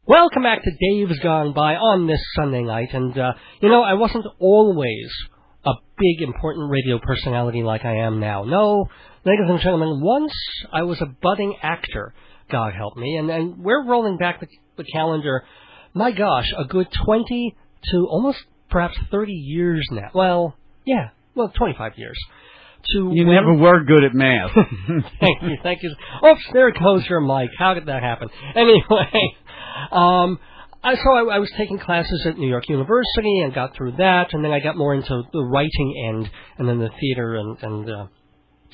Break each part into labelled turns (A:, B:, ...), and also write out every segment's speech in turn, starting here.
A: Welcome back to Dave's Gone By on this Sunday night. And, I wasn't always a big, important radio personality like I am now. No, ladies and gentlemen, once I was a budding actor, God help me. And we're rolling back the calendar, my gosh, a good 20 to almost perhaps 30 years now. Well, 25 years.
B: You never were good at math.
A: Thank you. Oops, there goes your mic. How did that happen? Anyway, I was taking classes at New York University and got through that, and then I got more into the writing end, and then the theater, and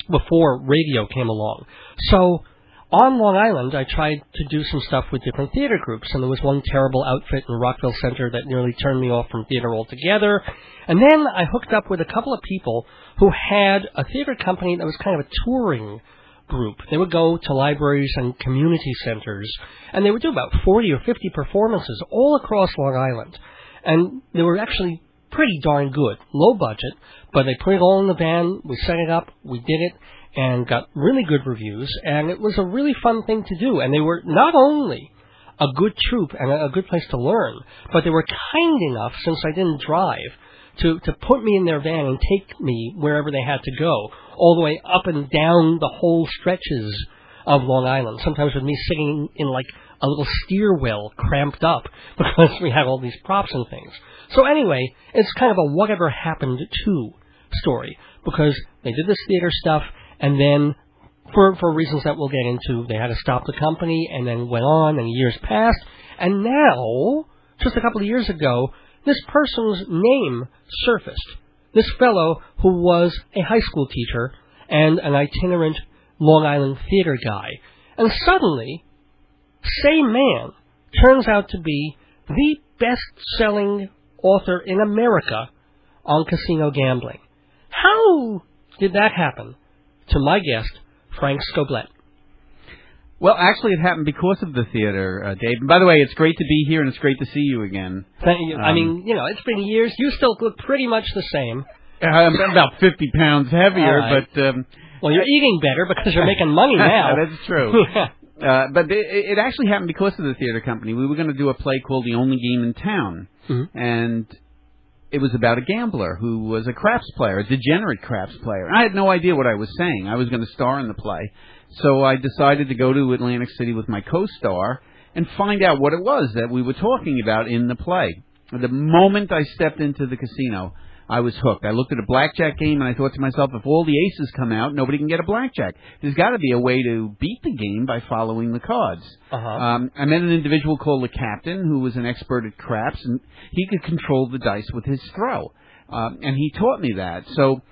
A: before radio came along. So on Long Island, I tried to do some stuff with different theater groups, and there was one terrible outfit in Rockville Center that nearly turned me off from theater altogether. And then I hooked up with a couple of people who had a theater company that was kind of a touring group. They would go to libraries and community centers, and they would do about 40 or 50 performances all across Long Island. And they were actually pretty darn good, low budget, but they put it all in the van, we set it up, we did it, and got really good reviews, and it was a really fun thing to do. And they were not only a good troupe and a good place to learn, but they were kind enough, since I didn't drive, to put me in their van and take me wherever they had to go, all the way up and down the whole stretches of Long Island, sometimes with me sitting in like a little steer well cramped up because we had all these props and things. So anyway, it's kind of a whatever happened to story, because they did this theater stuff, and then for reasons that we'll get into, they had to stop the company, and then went on, and years passed, and now, just a couple of years ago, this person's name surfaced. This fellow who was a high school teacher and an itinerant Long Island theater guy. And suddenly, same man turns out to be the best-selling author in America on casino gambling. How did that happen? To my guest, Frank Scoblete.
B: Well, actually, it happened because of the theater, Dave. And by the way, it's great to be here, and it's great to see you again.
A: Thank you. It's been years. You still look pretty much the same.
B: I'm about 50 pounds heavier,
A: right.
B: But...
A: well, you're eating better because you're making money now.
B: That's true. But it actually happened because of the theater company. We were going to do a play called The Only Game in Town, and it was about a gambler who was a craps player, a degenerate craps player. I had no idea what I was saying. I was going to star in the play. So I decided to go to Atlantic City with my co-star and find out what it was that we were talking about in the play. The moment I stepped into the casino, I was hooked. I looked at a blackjack game, and I thought to myself, if all the aces come out, nobody can get a blackjack. There's got to be a way to beat the game by following the cards. I met an individual called the captain who was an expert at craps, and he could control the dice with his throw. And he taught me that. So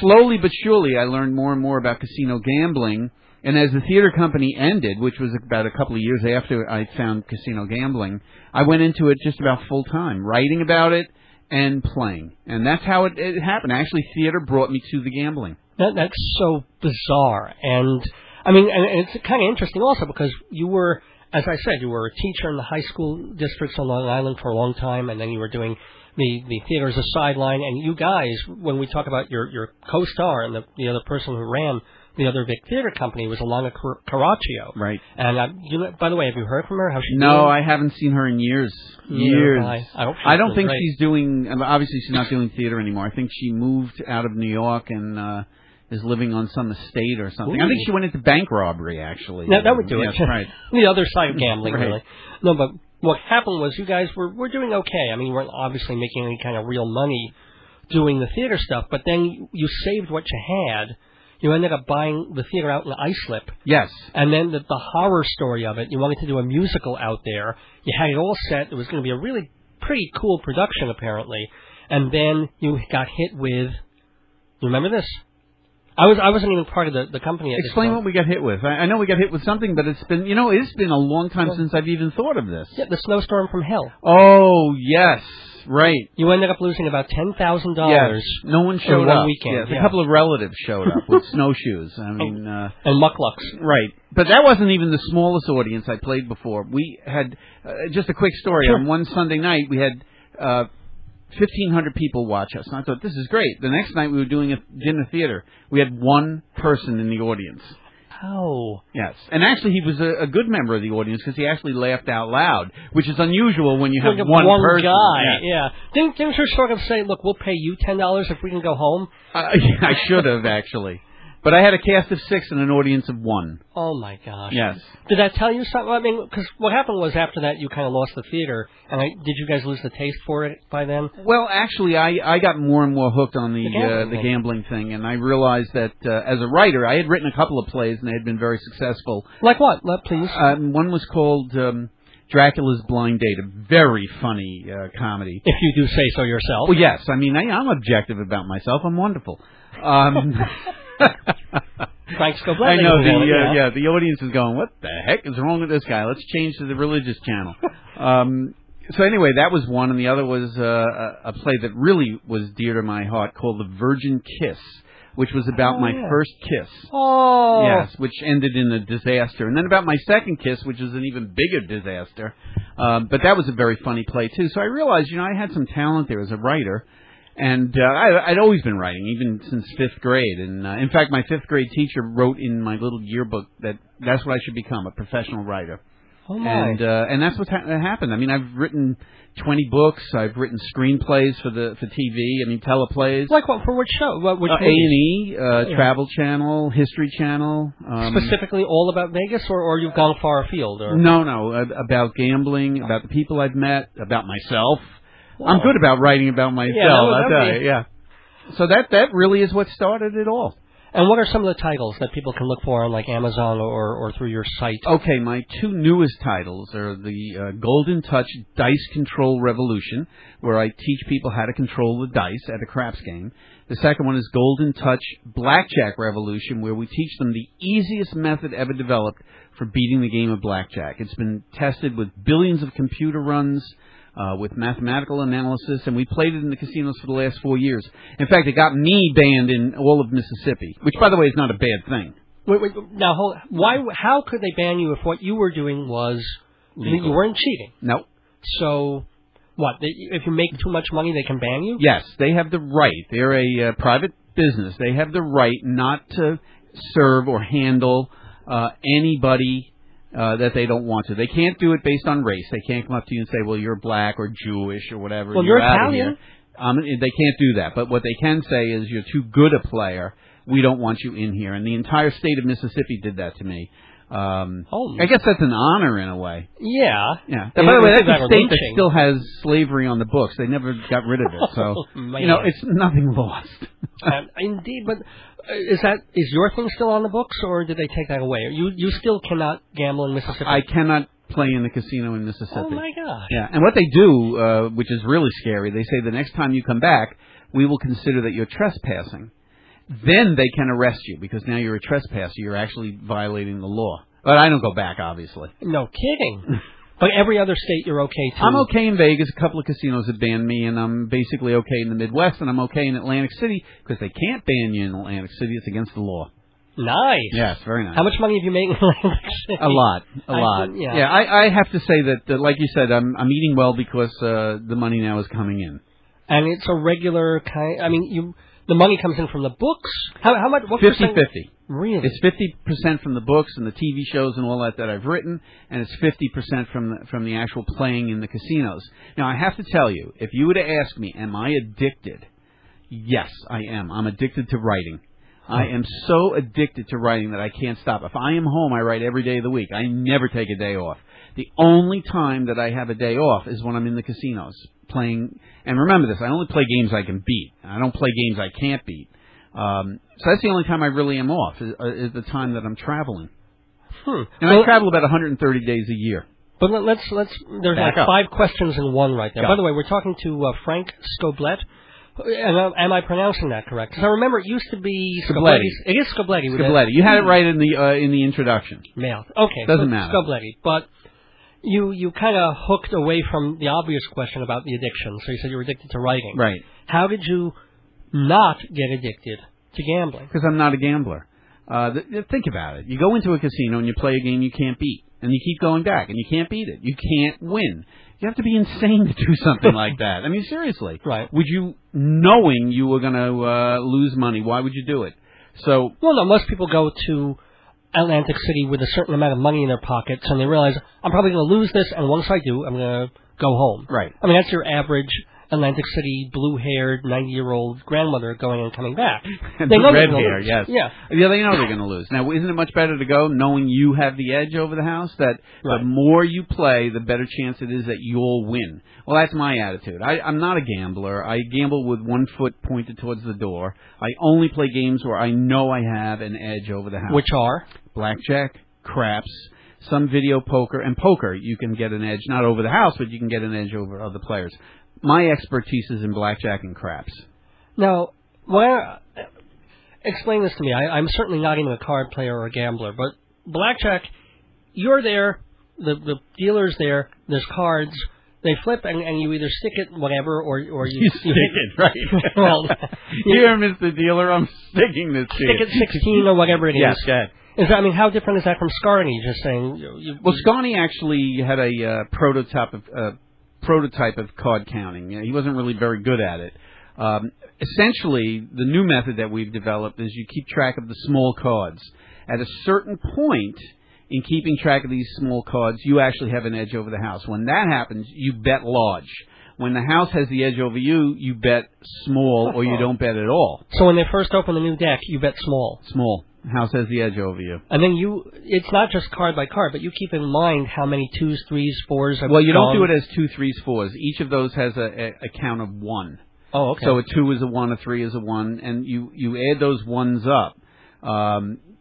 B: slowly but surely, I learned more and more about casino gambling. And as the theater company ended, which was about a couple of years after I found casino gambling, I went into it just about full-time, writing about it and playing. And that's how it happened. Actually, theater brought me to the gambling.
A: That's so bizarre. And it's kind of interesting also because you were, as I said, you were a teacher in the high school districts on Long Island for a long time, and then you were doing the theater as a sideline. And you guys, when we talk about your co-star and the other person who ran the other Vic Theater Company, was Alana Caraccio.
B: Right.
A: And by the way, have you heard from her? How's she doing?
B: No, I haven't seen her in years. Years.
A: I
B: don't think she's doing. Obviously, she's not doing theater anymore. I think she moved out of New York and is living on some estate or something.
A: Ooh.
B: I think she went into bank robbery. Actually.
A: No, that would do it.
B: Yes, right.
A: The other side of gambling,
B: right.
A: Really. No, but what happened was you guys were doing okay. I mean, you weren't obviously making any kind of real money doing the theater stuff, but then you saved what you had. You ended up buying the theater out in Islip.
B: Yes.
A: And then the horror story of it, you wanted to do a musical out there. You had it all set. It was going to be a really pretty cool production, apparently. And then you got hit with... You remember this? I wasn't even part of the company at
B: Explain
A: this
B: what we got hit with. I know we got hit with something, but it's been a long time since I've even thought of this.
A: Yeah, the snowstorm from hell.
B: Oh, yes. Right.
A: You ended up losing about $10,000.
B: Yes. No one showed up.
A: One weekend.
B: Yes, yeah. A couple of relatives showed up with snowshoes. I mean,
A: and mucklucks.
B: Right. But that wasn't even the smallest audience I played before. We had just a quick story.
A: Sure.
B: On one Sunday night, we had 1,500 people watch us. And I thought, this is great. The next night, we were doing a dinner theater. We had one person in the audience.
A: Wow.
B: Yes. And actually, he was a good member of the audience because he actually laughed out loud, which is unusual when you have one person.
A: Guy, yeah. Didn't you sort of say, look, we'll pay you $10 if we can go home?
B: I should have, actually. But I had a cast of 6 and an audience of 1.
A: Oh, my gosh.
B: Yes.
A: Did that tell you something? I mean, because what happened was after that you kind of lost the theater. And did you guys lose the taste for it by then?
B: Well, actually, I got more and more hooked on the gambling thing. And I realized that as a writer, I had written a couple of plays and they had been very successful.
A: Like what? Please.
B: One was called Dracula's Blind Date, a very funny comedy.
A: If you do say so yourself.
B: Well, yes. I mean, I'm objective about myself. I'm wonderful.
A: Frank Scoblete.
B: I know the audience is going, what the heck is wrong with this guy? Let's change to the religious channel. So anyway, that was one, and the other was a play that really was dear to my heart called The Virgin Kiss, which was about my first kiss.
A: Oh.
B: Yes, which ended in a disaster. And then about my second kiss, which is an even bigger disaster. But that was a very funny play, too. So I realized, I had some talent there as a writer. And I'd always been writing, even since 5th grade. And in fact, my 5th grade teacher wrote in my little yearbook that's what I should become, a professional writer.
A: Oh, my.
B: And that's what happened. I mean, I've written 20 books. I've written screenplays for TV. I mean, teleplays.
A: Like what? For which show? Which
B: A&E, Travel Channel, History Channel.
A: Specifically all about Vegas, or you've gone far afield? Or?
B: No, about gambling, about the people I've met, about myself. Wow. I'm good about writing about myself, I'll tell you. Yeah. So that really is what started it all.
A: And what are some of the titles that people can look for on like Amazon or through your site?
B: Okay, my 2 newest titles are the Golden Touch Dice Control Revolution, where I teach people how to control the dice at a craps game. The second one is Golden Touch Blackjack Revolution, where we teach them the easiest method ever developed for beating the game of blackjack. It's been tested with billions of computer runs, with mathematical analysis, and we played it in the casinos for the last 4 years. In fact, it got me banned in all of Mississippi, which, by the way, is not a bad thing.
A: Wait, now, how could they ban you if what you were doing was legal? You weren't cheating.
B: No.
A: So, what, if you make too much money, they can ban you?
B: Yes, they have the right. They're a private business. They have the right not to serve or handle anybody that they don't want to. They can't do it based on race. They can't come up to you and say, well, you're black or Jewish or whatever.
A: Well, you're Italian.
B: They can't do that. But what they can say is, you're too good a player. We don't want you in here. And the entire state of Mississippi did that to me. I guess that's an honor in a way.
A: Yeah.
B: Yeah. By the way, that's a state that still has slavery on the books. They never got rid of it. So, it's nothing lost.
A: Indeed, but is your thing still on the books, or did they take that away? You still cannot gamble in Mississippi?
B: I cannot play in the casino in Mississippi.
A: Oh, my gosh.
B: Yeah, and what they do, which is really scary, they say the next time you come back, we will consider that you're trespassing. Then they can arrest you, because now you're a trespasser. You're actually violating the law. But I don't go back, obviously.
A: No kidding. But every other state you're okay too?
B: I'm okay in Vegas. A couple of casinos have banned me, and I'm basically okay in the Midwest, and I'm okay in Atlantic City, because they can't ban you in Atlantic City. It's against the law.
A: Nice.
B: Yes, very nice.
A: How much money have you made in Atlantic City?
B: A lot. Yeah, I have to say that, like you said, I'm eating well because the money now is coming in.
A: And it's a regular kind... I mean, the money comes in from the books? How much?
B: 50-50.
A: Really?
B: It's 50% from the books and the TV shows and all that I've written, and it's 50% from the actual playing in the casinos. Now, I have to tell you, if you were to ask me, am I addicted? Yes, I am. I'm addicted to writing. I am so addicted to writing that I can't stop. If I am home, I write every day of the week. I never take a day off. The only time that I have a day off is when I'm in the casinos playing. And remember this, I only play games I can beat. I don't play games I can't beat. So that's the only time I really am off, is the time that I'm traveling. And I travel about 130 days a year.
A: But there's like 5 questions in one right there. By the way, we're talking to Frank Scoblete. Am I pronouncing that correct? Because I remember it used to be
B: Scoblete.
A: It is Scoblete.
B: Scoblete. You had it right in the introduction.
A: Mailed. Okay.
B: Doesn't matter.
A: Scoblete. But you kind of hooked away from the obvious question about the addiction. So you said you were addicted to writing.
B: Right.
A: How did you not get addicted to gambling?
B: Because I'm not a gambler. Think about it. You go into a casino and you play a game you can't beat. And you keep going back and you can't beat it. You can't win. You have to be insane to do something like that. I mean, seriously.
A: Right.
B: Would you, knowing you were going to lose money, why would you do it? So.
A: Well, no, most people go to Atlantic City with a certain amount of money in their pockets, and they realize, I'm probably going to lose this, and once I do, I'm going to go home.
B: Right.
A: I mean, that's your average Atlantic City blue-haired 90-year-old grandmother going and coming back.
B: And
A: they know
B: red
A: they're
B: hair,
A: lose.
B: yes.
A: Yeah.
B: Yeah, they know they're going to lose. Now, isn't it much better to go knowing you have the edge over the house? That the more you play, the better chance it is that you'll win. Well, that's my attitude. I'm not a gambler. I gamble with one foot pointed towards the door. I only play games where I know I have an edge over the house.
A: Which are?
B: Blackjack, craps, some video poker, and poker. You can get an edge, not over the house, but you can get an edge over other players. My expertise is in blackjack and craps.
A: Now, explain this to me. I'm certainly not even a card player or a gambler, but blackjack, you're there, the dealer's there, there's cards, they flip, and you either stick it, whatever, or you
B: stick it, right?
A: Well,
B: here, Mr. Dealer, I'm sticking this to you.
A: Stick it 16 or whatever it is.
B: Yes, go ahead.
A: I mean, how different is that from Scarney? Just saying.
B: Well, Scarney actually had a prototype of card counting. He wasn't really very good at it. Essentially, the new method that we've developed is you keep track of the small cards. At a certain point in keeping track of these small cards, you actually have an edge over the house. When that happens, you bet large. When the house has the edge over you, you bet small or you don't bet at all.
A: So when they first open a new deck, you bet small.
B: Small. House has the edge over you.
A: And then it's not just card by card, but you keep in mind how many 2s, 3s, 4s have
B: Well, you
A: gone.
B: don't do it as 2, 3s, 4s. Each of those has a count of 1.
A: Oh, okay.
B: So a 2 is a 1, a 3 is a 1, and you add those ones up.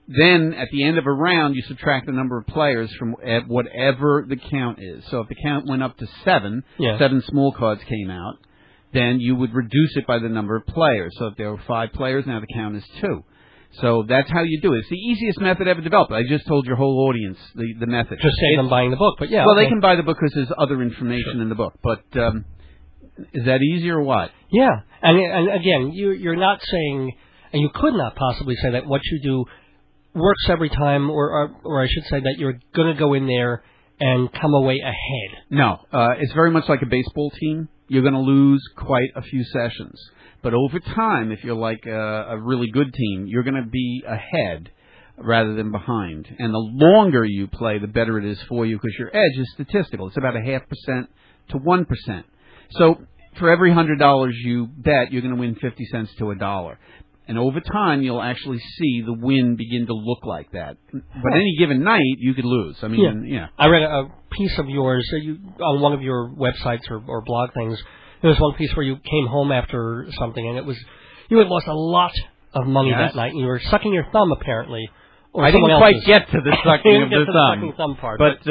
B: Then, at the end of a round, you subtract the number of players from whatever the count is. So if the count went up to 7, 7 small cards came out, then you would reduce it by the number of players. So if there were 5 players, now the count is 2. So that's how you do it. It's the easiest method ever developed. I just told your whole audience the method.
A: Just save them buying the book, but yeah.
B: Well, they can buy the book because there's other information in the book. But is that easy or what?
A: Yeah. And again, you're not saying, and you could not possibly say that what you do works every time, or I should say that you're going to go in there and come away ahead.
B: No. It's very much like a baseball team. You're going to lose quite a few sessions. But over time, if you're like a really good team, you're going to be ahead rather than behind. And the longer you play, the better it is for you because your edge is statistical. It's about 0.5% to 1%. So for every $100 you bet, you're going to win 50 cents to $1. And over time, you'll actually see the win begin to look like that. But any given night, you could lose. I mean, yeah.
A: I read a piece of yours on one of your websites or blog things. There was one piece where you came home after something, and it was you had lost a lot of money that night, and you were sucking your thumb, apparently. Or
B: I didn't quite get to the sucking of the
A: thumb part.
B: But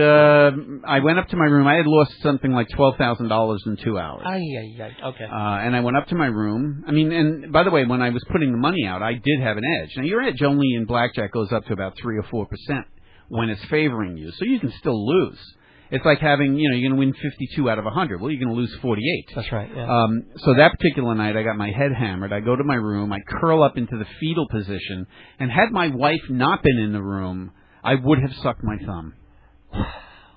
B: I went up to my room. I had lost something like $12,000 in 2 hours.
A: Okay.
B: And I went up to my room. I mean, and by the way, when I was putting the money out, I did have an edge. Now, your edge only in blackjack goes up to about 3 or 4% when it's favoring you, so you can still lose. It's like having, you're going to win 52 out of 100. Well, you're going to lose 48.
A: That's right, yeah.
B: So that particular night, I got my head hammered. I go to my room. I curl up into the fetal position. And had my wife not been in the room, I would have sucked my thumb.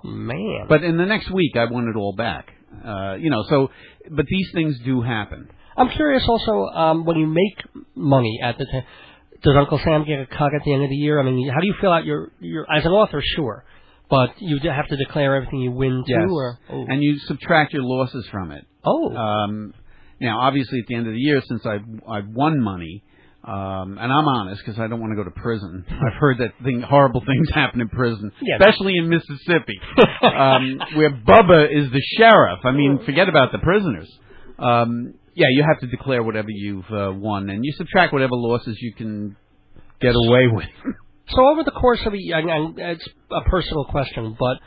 A: Man.
B: But in the next week, I won it all back. But these things do happen.
A: I'm curious also, when you make money at the time, does Uncle Sam get a cut at the end of the year? I mean, how do you fill out your as an author, sure. But you have to declare everything you win, too?
B: Yes, and you subtract your losses from it.
A: Oh.
B: Now, obviously, at the end of the year, since I've won money, and I'm honest because I don't want to go to prison. I've heard that horrible things happen in prison, especially in Mississippi, where Bubba is the sheriff. I mean, forget about the prisoners. You have to declare whatever you've won, and you subtract whatever losses you can get away with.
A: So over the course of a year, and it's a personal question, but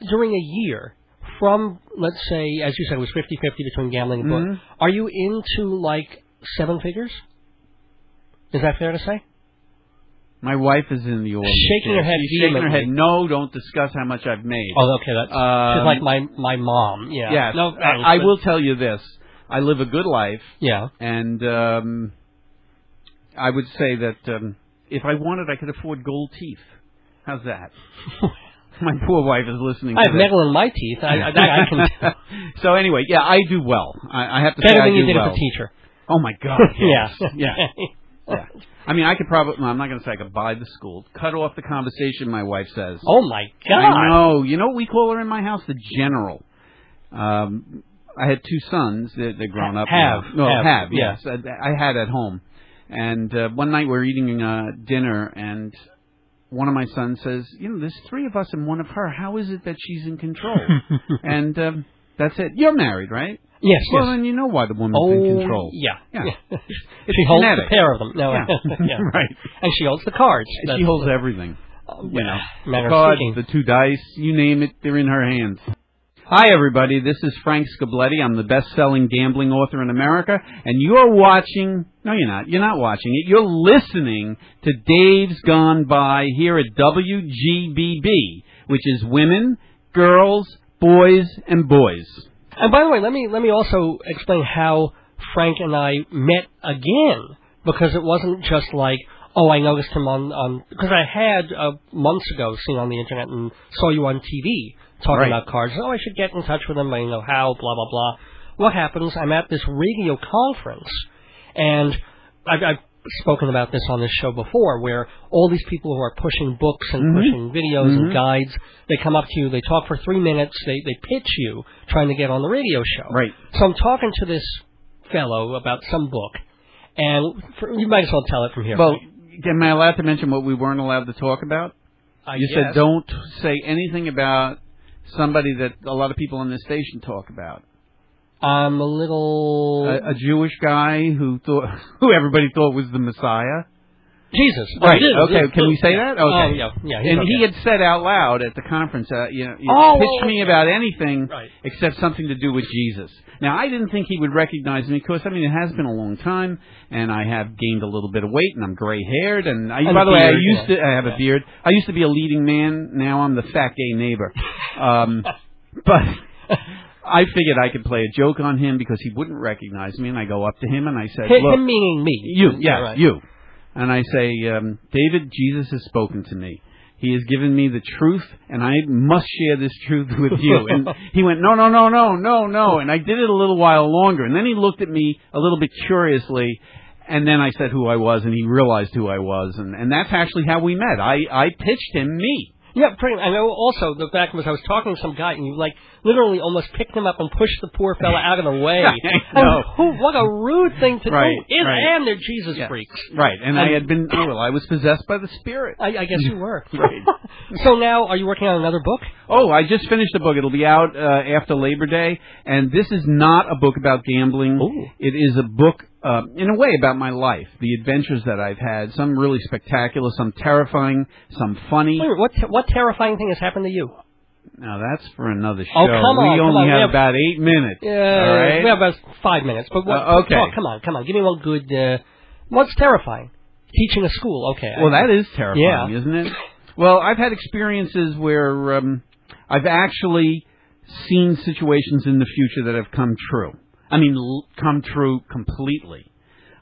A: during a year, from, let's say, as you said, it was 50-50 between gambling and book, are you into, like, 7 figures? Is that fair to say?
B: My wife is in the audience.
A: Shaking her head.
B: She's shaking her head. No, don't discuss how much I've made.
A: Oh, okay. That's she's like my mom. Yeah.
B: Yes.
A: No,
B: I will tell you this. I live a good life.
A: Yeah.
B: And I would say that... if I wanted, I could afford gold teeth. How's that? My poor wife is listening.
A: I have metal in my teeth. I can tell.
B: So anyway, I do well. I have to say
A: better
B: I
A: than
B: do
A: you did
B: well.
A: as a teacher.
B: Oh my God! Yes. Yeah. Yeah. I mean, I could probably, well, I'm not going to say I could buy the school. Cut off the conversation, my wife says.
A: Oh, my God.
B: I know. You know what we call her in my house? The General. I had two sons. They're grown up now. Have, yes. I had at home. And one night we're eating dinner, and one of my sons says, there's three of us and one of her. How is it that she's in control? And that's it. You're married, right?
A: Yes,
B: well, then you know why the woman's in control.
A: Yeah.
B: She
A: holds
B: genetic.
A: the pair of them. No,
B: yeah. Right.
A: And she holds the cards.
B: She holds everything. The
A: manner
B: cards,
A: speaking.
B: the two dice, you name it, they're in her hands. Hi, everybody. This is Frank Scoblete. I'm the best-selling gambling author in America, and you're watching... No, you're not. You're not watching it. You're listening to Dave's Gone By here at WGBB, which is Women, Girls, Boys, and Boys.
A: And by the way, let me also explain how Frank and I met again, because it wasn't just like, oh, I noticed him on because I had months ago seen on the internet and saw you on TV talking about cards. Oh, I should get in touch with him. I know how. Blah blah blah. What happens? I'm at this radio conference, and I've spoken about this on this show before, where all these people who are pushing books and pushing videos and guides, they come up to you, they talk for 3 minutes, they pitch you, trying to get on the radio show.
B: Right.
A: So I'm talking to this fellow about some book, and you might as well tell it from here.
B: Well, am I allowed to mention what we weren't allowed to talk about? You said don't say anything about somebody that a lot of people on this station talk about.
A: A little...
B: A Jewish guy who everybody thought was the Messiah.
A: Jesus.
B: Right. Okay. Can we say that? Okay.
A: Oh, yeah.
B: And he had said out loud at the conference, pitch me about anything except something to do with Jesus. Now, I didn't think he would recognize me because, it has been a long time, and I have gained a little bit of weight, and I'm gray-haired, and by the way, I have a beard. I used to be a leading man. Now I'm the fat gay neighbor. But I figured I could play a joke on him because he wouldn't recognize me, and I go up to him and I said, "Look,
A: him meaning me,
B: you." And I say, David, Jesus has spoken to me. He has given me the truth, and I must share this truth with you. And he went, no. And I did it a little while longer, and then he looked at me a little bit curiously, and then I said who I was, and he realized who I was, and that's actually how we met. I pitched him me.
A: Yeah, pretty much. I know also the fact was I was talking to some guy and you literally almost picked him up and pushed the poor fella out of the way. What a rude thing to do. And they're Jesus freaks.
B: Right. And I had been, I was possessed by the Spirit.
A: I guess you were.
B: Right.
A: So now, are you working on another book?
B: Oh, I just finished a book. It'll be out after Labor Day. And this is not a book about gambling.
A: Ooh.
B: It is a book, in a way, about my life, the adventures that I've had. Some really spectacular, some terrifying, some funny.
A: Wait, what terrifying thing has happened to you?
B: Now, that's for another show.
A: Oh, come on.
B: We only have about 8 minutes.
A: All right? We have about 5 minutes. But
B: okay.
A: Come on. Give me one good... what's terrifying? Teaching a school. Okay.
B: Well, that is terrifying, isn't it? Well, I've had experiences where I've actually seen situations in the future that have come true. Come true completely.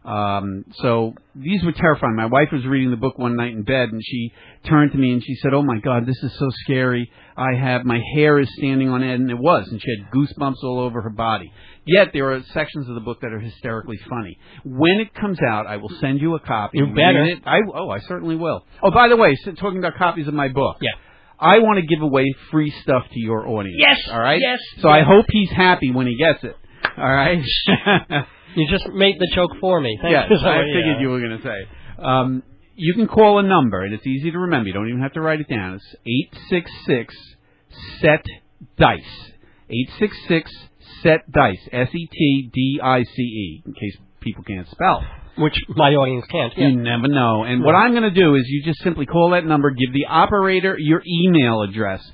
B: So these were terrifying. My wife was reading the book one night in bed, and she turned to me and she said, "Oh my God, this is so scary. My hair is standing on end," and it was, and she had goosebumps all over her body. Yet there are sections of the book that are hysterically funny. When it comes out, I will send you a copy.
A: You better.
B: I certainly will. Oh, by the way, talking about copies of my book.
A: Yeah.
B: I want to give away free stuff to your audience.
A: Yes.
B: All right?
A: Yes.
B: So I hope he's happy when he gets it. All right?
A: You just made the joke for me.
B: Yes, I figured you were going to say. You can call a number, and it's easy to remember. You don't even have to write it down. It's 866-SET-DICE. 866-SET-DICE. SETDICE, in case people can't spell.
A: Which my audience can't.
B: You never know. And what I'm going to do is you just simply call that number, give the operator your email address.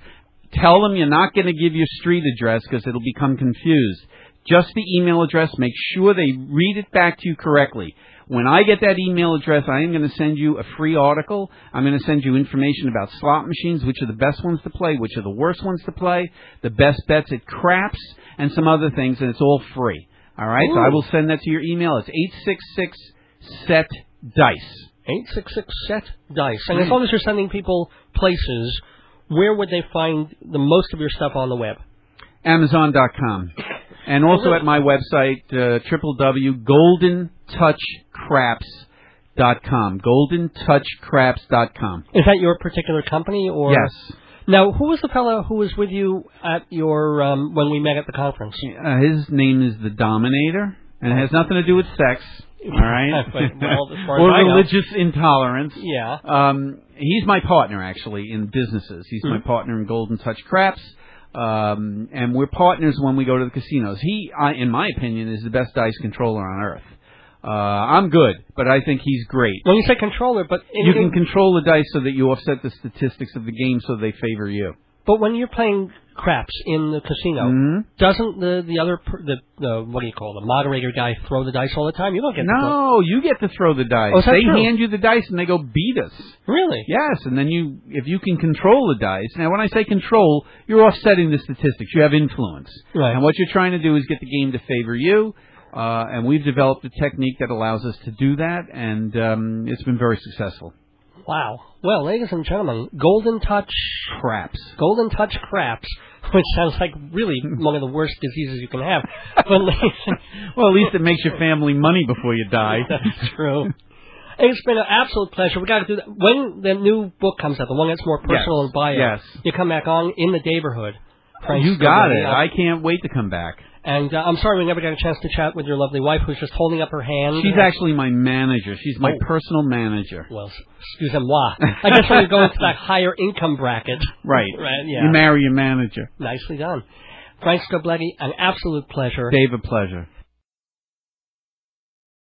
B: Tell them you're not going to give your street address because it'll become confused. Just the email address. Make sure they read it back to you correctly. When I get that email address, I am going to send you a free article. I'm going to send you information about slot machines, which are the best ones to play, which are the worst oones to play, the best bets at craps, and some other things, and it's all free. All right? Ooh. So I will send that to your email. It's 866-SET-DICE.
A: 866-SET-DICE. And as long as you're sending people places, where would they find the most of your stuff on the web?
B: Amazon.com. And also at my website, www.goldentouchcraps.com. GoldenTouchCraps.com. GoldenTouchCraps.com.
A: Is that your particular company, or?
B: Yes.
A: Now, who was the fellow who was with you at your when we met at the conference?
B: His name is the Dominator, and it has nothing to do with sex. All right.
A: Well, as far
B: or
A: as I know.
B: religious intolerance.
A: Yeah.
B: He's my partner, actually, in businesses. He's my partner in Golden Touch Craps. And we're partners when we go to the casinos. He, in my opinion, is the best dice controller on earth. I'm good, but I think he's great.
A: When you say controller, but...
B: You can control the dice so that you offset the statistics of the game so they favor you.
A: But when you're playing craps in the casino, doesn't the other, what do you call it, the moderator guy throw the dice all the time? You don't get to
B: No, you get to throw the dice.
A: Oh, is that
B: they
A: true?
B: hand you the dice and they go beat us.
A: Really?
B: Yes, and then if you can control the dice. Now, when I say control, you're offsetting the statistics. You have influence.
A: Right.
B: And what you're trying to do is get the game to favor you. And we've developed a technique that allows us to do that, and it's been very successful.
A: Well, ladies and gentlemen, Golden Touch
B: Craps.
A: Golden Touch Craps, which sounds like really one of the worst diseases you can have. But
B: well, at least it makes your family money before you die.
A: That's true. It's been an absolute pleasure. We got to do that when the new book comes out, the one that's more personal and bio.
B: Yes.
A: You come back on in the neighborhood.
B: You got it. I can't wait to come back.
A: And I'm sorry we never got a chance to chat with your lovely wife, who's just holding up her hand.
B: She's actually my manager. She's my personal manager.
A: Well, excusez-moi. I guess when you go into that higher income bracket.
B: Right.
A: Yeah.
B: You marry your manager.
A: Nicely done. Frank Scoblete, an absolute pleasure.
B: Dave, a pleasure.